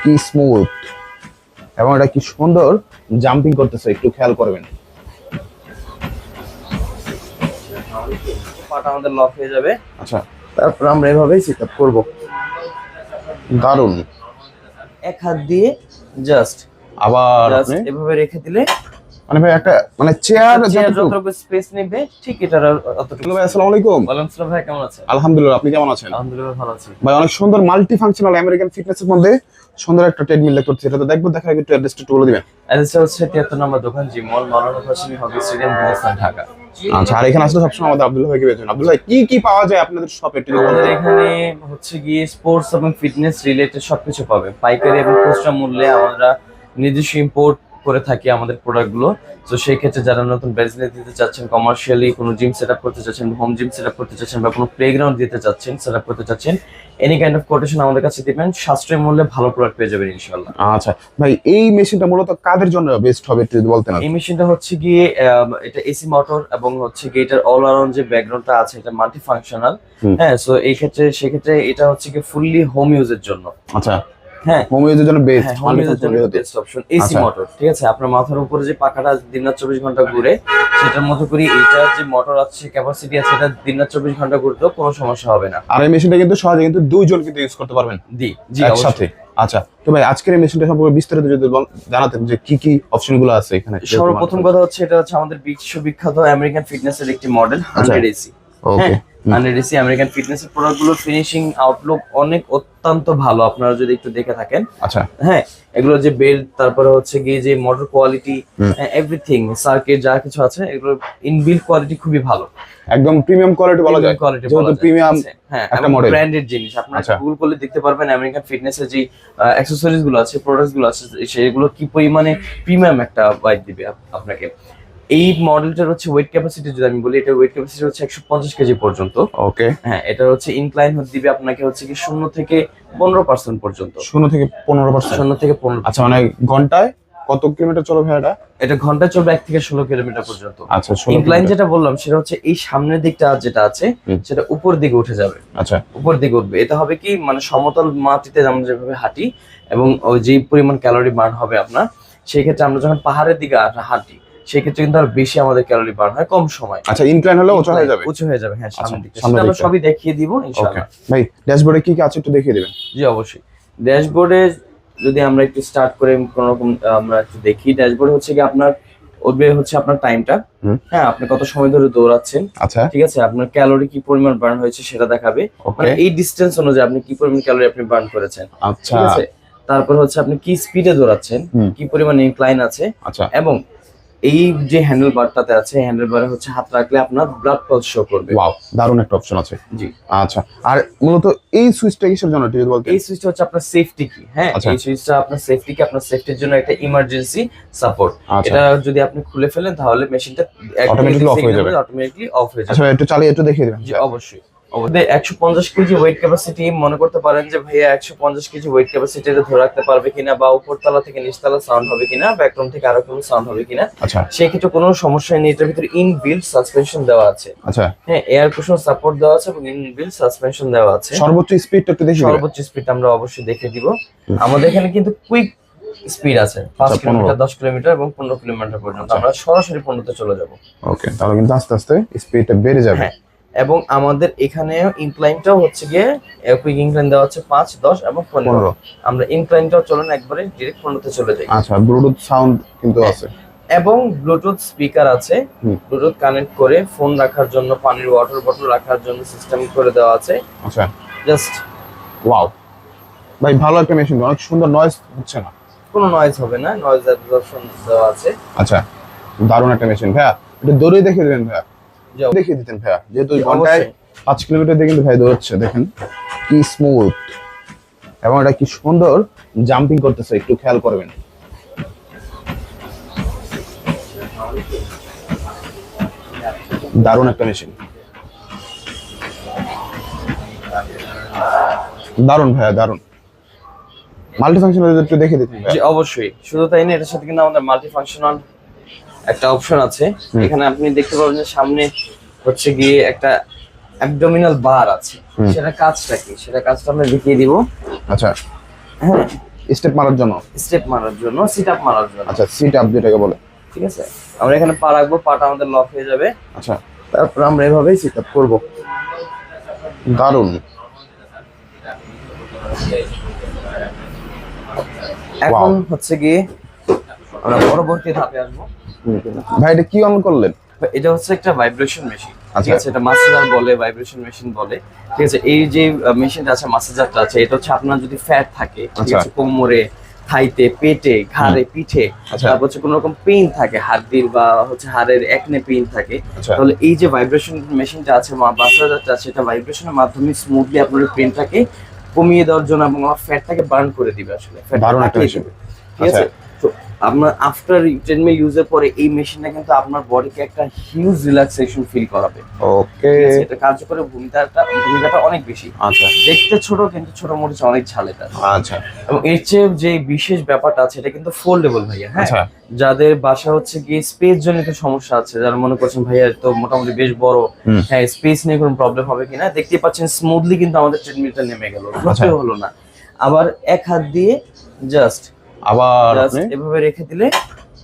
কি স্মুথ এবং এটা কি সুন্দর জাম্পিং করতেছে, একটু খেয়াল করবেন। পাটা আমাদের লক হয়ে যাবে। আচ্ছা, তারপর আমরা এভাবেই সেটআপ করব। দারুন। এক হাত দিয়ে জাস্ট আবার আপনি এভাবে রেখে দিলে মানে ভাই একটা মানে চেয়ার যতটুকু স্পেস নেবে ঠিক এটার অতটুকু। ভাই আসসালামু আলাইকুম। ওয়ালাইকুম আসসালাম ভাই, কেমন আছেন? আলহামদুলিল্লাহ, আপনি কেমন আছেন? আলহামদুলিল্লাহ ভালো আছি ভাই অনেক সুন্দর মাল্টি ফাংশনাল আমেরিকান ফিটনেসের মধ্যে সুন্দর একটা ট্রেডমিল দেখতে পাচ্ছি, এটা তো দেখবো, দেখার আগে একটু অ্যাড্রেসটা একটু বলে দিবেন। অ্যাড্রেসটা হচ্ছে 73 নম্বর দোকান, জি মল, মাওলানা ভাসানী হকি স্টেডিয়াম, গুলিস্তান, ঢাকা। আচ্ছা, আর এখানে আসলে সবসময় আমাদের আব্দুল্লাহ ভাইকে পেয়েছেন। আব্দুল্লাহ ভাই, কি কি পাওয়া যায় আপনাদের শপে? আমাদের এখানে হচ্ছে গিয়ে স্পোর্টস এবং ফিটনেস রিলেটেড সবকিছু পাবে পাইকারি এবং খুচরা মূল্যে। আমরা নিজস্ব ইম্পোর্ট করে থাকি আমাদের প্রোডাক্টগুলো। তো সেই ক্ষেত্রে যারা নতুন বিজনেস দিতে চাচ্ছেন, কমার্শিয়ালি কোনো জিম সেটআপ করতে চাচ্ছেন, হোম জিম সেটআপ করতে চাচ্ছেন, বা কোনো প্লেগ্রাউন্ড দিতে চাচ্ছেন, সেটআপ করতে চাচ্ছেন, এনি কাইন্ড অফ কোটেশন আমাদের কাছে দিবেন, সাশ্রয়ী মূল্যে ভালো প্রোডাক্ট পেয়ে যাবেন ইনশাআল্লাহ। আচ্ছা ভাই, এই মেশিনটা মূলত কাদের জন্য বেস্ট হবে একটু যদি বলতেন। এই মেশিনটা হচ্ছে গিয়ে এটা এসি মোটর এবং হচ্ছে গিয়ে এটার অল অ্যারাউন্ড যে ব্যাকগ্রাউন্ডটা আছে এটা মাল্টি ফাংশনাল। হ্যাঁ, সো এই ক্ষেত্রে সেক্ষেত্রে এটা হচ্ছে গিয়ে ফুললি হোম ইউজের জন্য। আচ্ছা, হ্যাঁ, হোম ইউজের জন্য বেস্ট, হোম ইউজের জন্য বেস্ট অপশন এসি মোটর। ঠিক আছে, আপনার মাথার উপরে যে পাখাটা দিন রাত 24 ঘন্টা ঘুরে, সেটার মতো করে এইটার যে মোটর আছে, ক্যাপাসিটি আছে, এটা দিন রাত 24 ঘন্টা ঘুরতেও কোনো সমস্যা হবে না। আর এই মেশিনটা কিন্তু সহজে কিন্তু দুইজন কিন্তু ইউজ করতে পারবেন জি একসাথে। আচ্ছা, তো ভাই আজকের এই মেশিনটা সম্পর্কে বিস্তারিত যদি জানাতেন যে কি কি অপশনগুলো আছে এখানে। সর্বপ্রথম কথা হচ্ছে এটা হচ্ছে আমাদের বিশ্ববিখ্যাত আমেরিকান ফিটনেসের একটি মডেল 100 এসি। ওকে, 100 এসি আমেরিকান ফিটনেসের প্রোডাক্টগুলো ফিনিশিং আউটলুক অনেক অত্যন্ত ভালো, আপনারা যদি একটু দেখে থাকেন। আচ্ছা, হ্যাঁ, এগুলো যে বেল্ট, তারপরে হচ্ছে গিয়ে যে মোটর কোয়ালিটি, এভরিথিং সার্কিট যা কিছু আছে, এগুলো ইনবিল্ট কোয়ালিটি খুবই ভালো, একদম প্রিমিয়াম কোয়ালিটি বলা যায়। যেহেতু প্রিমিয়াম একটা মডেল, ব্র্যান্ডেড জিনিস। আপনারা গুগল করলে দেখতে পারবেন আমেরিকান ফিটনেসের যে অ্যাকসেসরিজ গুলো আছে, প্রোডাক্টস গুলো আছে, সেগুলো কি পরিমাণে প্রিমিয়াম একটা ভাইব দিবে আপনাকে। এই মডেলটার হচ্ছে ওয়েট ক্যাপাসিটি যদি আমি বলি, এটা ওয়েট ক্যাপাসিটি হচ্ছে 150 কেজি পর্যন্ত। ওকে, হ্যাঁ, এটা হচ্ছে ইনক্লাইন দিবে আপনাকে হচ্ছে কি 0 থেকে 15% পর্যন্ত। 0 থেকে 15%? 0 থেকে 15। আচ্ছা, মানে ঘন্টায় কত কিলোমিটার চলে ভাই এটা? এটা ঘন্টায় চলবে 1 থেকে 16 কিলোমিটার পর্যন্ত। আচ্ছা, ইনক্লাইন যেটা বললাম সেটা হচ্ছে এই সামনের দিকটা যেটা আছে সেটা উপর দিকে উঠে যাবে। আচ্ছা, উপর দিকে উঠবে। এটা হবে কি, মানে সমতল মাটিতে আমরা যেভাবে হাঁটি এবং ওই যে পরিমাণ ক্যালোরি বার্ন হবে আপনার, সেই ক্ষেত্রে আমরা যখন পাহাড়ের দিকে হাঁটি সেই ক্ষেত্রে কিন্তু আর বেশি আমাদের ক্যালোরি বার্ন হয় কম সময়। আচ্ছা, ইনক্লাইন হলে উঁচু হয়ে যাবে। উঁচু হয়ে যাবে, হ্যাঁ, সামনের দিকটা। সামনের আমরা দিকটা সবই দেখিয়ে দিব ইনশাআল্লাহ। ভাই ড্যাশবোর্ডে কি কি আছে একটু দেখিয়ে দিবেন। জি অবশ্যই। ড্যাশবোর্ডে যদি আমরা একটু স্টার্ট করে কোনো রকম আমরা একটু দেখি, ড্যাশবোর্ডে হচ্ছে কি আপনার উঠবে হচ্ছে আপনার টাইমটা। হ্যাঁ, আপনি কত সময় ধরে দৌড়াচ্ছেন, আচ্ছা, ঠিক আছে, আপনার ক্যালোরি কি পরিমাণ বার্ন হয়েছে সেটা দেখাবে, মানে এই ডিসটেন্স অনুযায়ী আপনি কি পরিমাণ ক্যালোরি আপনি বার্ন করেছেন। আচ্ছা, ঠিক আছে, তারপর হচ্ছে আপনি কি স্পিডে দৌড়াচ্ছেন, কি পরিমাণ ইনক্লাইন আছে, আচ্ছা, এবং এই যে হ্যান্ডেল বারটাতে আছে, হ্যান্ডেল বারে হচ্ছে হাত রাখলে আপনার ব্লাড পালস শো করবে। ওয়াও, দারুণ একটা অপশন আছে। জি, আচ্ছা, আর মূলত এই সুইচটা কিসের জন্য একটু যদি বলতেন। এই সুইচটা হচ্ছে আপনার সেফটি কি। হ্যাঁ, এই সুইচটা আপনার সেফটি কি, আপনার সেফটির জন্য একটা ইমার্জেন্সি সাপোর্ট। এটা যদি আপনি খুলে ফেলেন তাহলে মেশিনটা অটোমেটিক্যালি অফ হয়ে যাবে। আচ্ছা, একটু চালিয়ে একটু দেখিয়ে দিবেন। জি অবশ্যই। 150 কেজি ওয়েট ক্যাপাসিটি, মনে করতে পারেন যে ভাইয়া 150 কেজি ওয়েট ক্যাপাসিটি ধরে রাখতে পারবে কিনা, বা উপরতলা থেকে নিচতলা সাউন্ড হবে কিনা, ব্যাকগ্রাউন্ড থেকে আরো কোনো সাউন্ড হবে কিনা। আচ্ছা, সেই ক্ষেত্রে কোনো সমস্যা নেই। এটার ভিতরে ইনবিল্ট সাসপেনশন দেওয়া আছে। আচ্ছা, হ্যাঁ, এয়ার কুশন সাপোর্ট দেওয়া আছে এবং ইনবিল্ট সাসপেনশন দেওয়া আছে। সর্বোচ্চ স্পিডটা একটু দেখিয়ে দিবেন। সর্বোচ্চ স্পিড আমরা অবশ্যই দেখে দিব। আমাদের এখানে কিন্তু কুইক স্পিড আছে 5 কিলোমিটার, 10 কিলোমিটার এবং 15 কিলোমিটার পর্যন্ত। আমরা সরাসরি 15 তে চলে যাব। ওকে, তাহলে কিন্তু আস্তে আস্তে স্পিডটা বেড়ে যাবে। হ্যাঁ, এবং আমাদের এখানে ইনক্লাইনটাও হচ্ছে গিয়ে কুইক ইনক্লাইন দেওয়া আছে 5, 10 এবং 15। আমরা ইনক্লাইনটাও চলেন একবারে ডিরেক্ট 15 তে চলে যাই। আচ্ছা, ব্লুটুথ সাউন্ড কিন্তু আছে এবং ব্লুটুথ স্পিকার আছে। ব্লুটুথ কানেক্ট করে ফোন রাখার জন্য, পানির ওয়াটার বটল রাখার জন্য সিস্টেম করে দেওয়া আছে। আচ্ছা, জাস্ট ওয়াও ভাই, ভালো একটা মেশিন, অনেক সুন্দর, নয়েজ হচ্ছে না, কোনো নয়েজ হবে না, নয়েজ অ্যাবজর্পশন দেওয়া আছে। আচ্ছা, দারুণ একটা মেশিন ভাইয়া। একটু দৌড়ে দেখিয়ে দিবেন ভাইয়া, দেখিয়ে দিতেন ভাইয়া, যেহেতু ঘন্টায় 5 কিলোমিটার দিয়ে কিন্তু ভাই দৌড়াচ্ছে, দেখেন কি স্মুথ এবং এটা কি সুন্দর জাম্পিং করতেছে, একটু খেয়াল করবেন। দারুণ একটা মেশিন, দারুণ ভাইয়া, দারুণ। মাল্টি ফাংশনাল একটু দেখে দিতেন জি অবশ্যই। শুধু তাই না, এটার সাথে কিন্তু আমাদের মাল্টি ফাংশনাল একটা অপশন আছে। এখানে আপনি দেখতে পাবেন যে সামনে হচ্ছে গিয়ে একটা অ্যাবডোমিনাল বার আছে। সেটা কাজটা কি, সেটা কাজটা আমরা দেখিয়ে দিব। আচ্ছা, হ্যাঁ, স্টেপ মারার জন্য? স্টেপ মারার জন্য, সিট আপ মারার জন্য। আচ্ছা, সিট আপ যেটাকে বলে। ঠিক আছে, আমরা এখানে পা রাখবো, পাটা আমাদের লক হয়ে যাবে। আচ্ছা, তারপর আমরা এভাবেই সিট আপ করবো। দারুণ। এখন হচ্ছে গিয়ে আমরা পরবর্তী ধাপে আসবো। ভাই এটা কি অন করলেন? এটা হচ্ছে একটা ভাইব্রেশন মেশিন। ঠিক আচ্ছা। আছে, এটা মাসাজার বলে, ভাইব্রেশন মেশিন বলে। ঠিক আছে, এই যে মেশিনটা আছে, মাসাজারটা আছে, এটা হচ্ছে আপনার যদি ফ্যাট থাকে, ঠিক আচ্ছা। আছে, কোমরে, থাইতে, পেটে, ঘাড়ে, পিঠে, আচ্ছা। তারপর হচ্ছে কোনো রকম পেইন থাকে, হাড়ের বা হচ্ছে হাড়ের একনে পেইন থাকে, আচ্ছা। তাহলে এই যে ভাইব্রেশন মেশিনটা আছে, মাসাজারটা আছে, এটা ভাইব্রেশনের মাধ্যমে স্মুথলি আপনার পেইনটাকে কমিয়ে দেওয়ার জন্য এবং আমার ফ্যাটটাকে বার্ন করে দিবে। আসলে দারুণ একটা মেশিন। ঠিক আছে, তো আপনার আফটার 10 মিনিট ইউজের পরে এই মেশিনটা কিন্তু আপনার বডিকে একটা হিউজ রিল্যাক্সেশন ফিল করাবে। ওকে। এটা কার্যকরী ভূমিকাটা অনেক বেশি। আচ্ছা। দেখতে ছোট কিন্তু ছোট মরিচ অনেক ঝাল এটা। আচ্ছা। এবং এর চেয়ে যে বিশেষ ব্যাপারটা আছে, এটা কিন্তু ফোল্ডেবল ভাইয়া। হ্যাঁ, আচ্ছা। যাদের বাসা হচ্ছে কি স্পেস জনিত সমস্যা আছে, যারা মনে করছেন ভাইয়া তো মোটামুটি বেশ বড়, হ্যাঁ স্পেস নিয়ে কোনো প্রবলেম হবে কিনা, দেখতে পাচ্ছেন স্মুথলি কিন্তু আমাদের ট্রেডমিলটা নেমে গেল, ধরতে হলো না। আবার এক হাত দিয়ে জাস্ট আবার এভাবে রেখে দিলে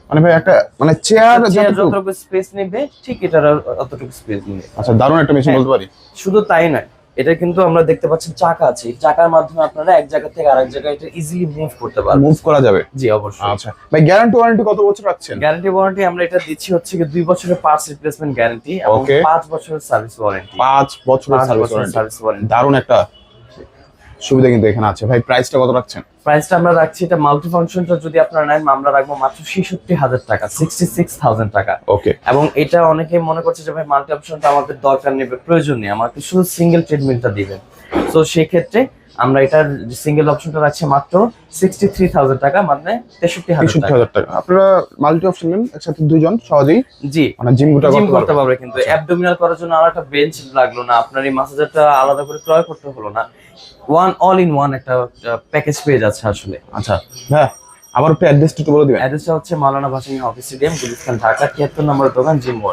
মানে ভাই একটা মানে চেয়ার যতটুকু স্পেস নেবে ঠিক এটার অতটুকু স্পেস নেবে। আচ্ছা, দারুণ একটা মেশিন বলতে পারি। শুধু তাই নয়, এটা কিন্তু আমরা দেখতে পাচ্ছেন চাকা আছে, এই চাকার মাধ্যমে আপনারা এক জায়গা থেকে আরেক জায়গায় এটা ইজিলি মুভ করতে পারবেন। মুভ করা যাবে? জি অবশ্যই। আচ্ছা ভাই, গ্যারান্টি ওয়ারেন্টি কত বছর রাখছেন? গ্যারান্টি ওয়ারেন্টি আমরা এটা দিচ্ছি হচ্ছে কি 2 বছরের পার্টস রিপ্লেসমেন্ট গ্যারান্টি এবং 5 বছরের সার্ভিস ওয়ারেন্টি। 5 বছরের সার্ভিস ওয়ারেন্টি। দারুণ একটা সুবিধা কিন্তু এখানে আছে। ভাই প্রাইসটা কত রাখছেন? প্রাইসটা আমরা রাখছি, এটা মাল্টি ফাংশনটা যদি আপনারা নেন আমরা রাখবো মাত্র 66,000 টাকা, 66,000 টাকা। ওকে। এবং এটা অনেকে মনে করছে যে ভাই মাল্টি অপশনটা আমাদের দরকার নেই, প্রয়োজন নেই, আমাকে শুধু সিঙ্গেল ট্রিটমেন্টটা দিবেন। তো সেই ক্ষেত্রে আমরা এটার সিঙ্গেল অপশনটা রাখছি মাত্র 63,000 টাকা, মানে 63,000 টাকা। আপনারা মাল্টি অপশন নেন একসাথে দুইজন সহজেই জি মানে জিম করতে পারবে। কিন্তু অ্যাবডোমিনাল করার জন্য আলাদা বেঞ্চ লাগলো না, আপনার এই মাসাজারটা আলাদা করে ক্রয় করতে হলো না, অল ইন ওয়ান একটা প্যাকেজ পেয়ে যাচ্ছে আসলে। আচ্ছা হ্যাঁ, আবার একটু অ্যাড্রেসটা একটু বলে দিবেন। অ্যাড্রেসটা হচ্ছে মাওলানা ভাসানী অফিস স্টেডিয়াম, গুলিস্তান, ঢাকা, 73 নম্বর দোকান, জিম ওয়ার্ল্ড।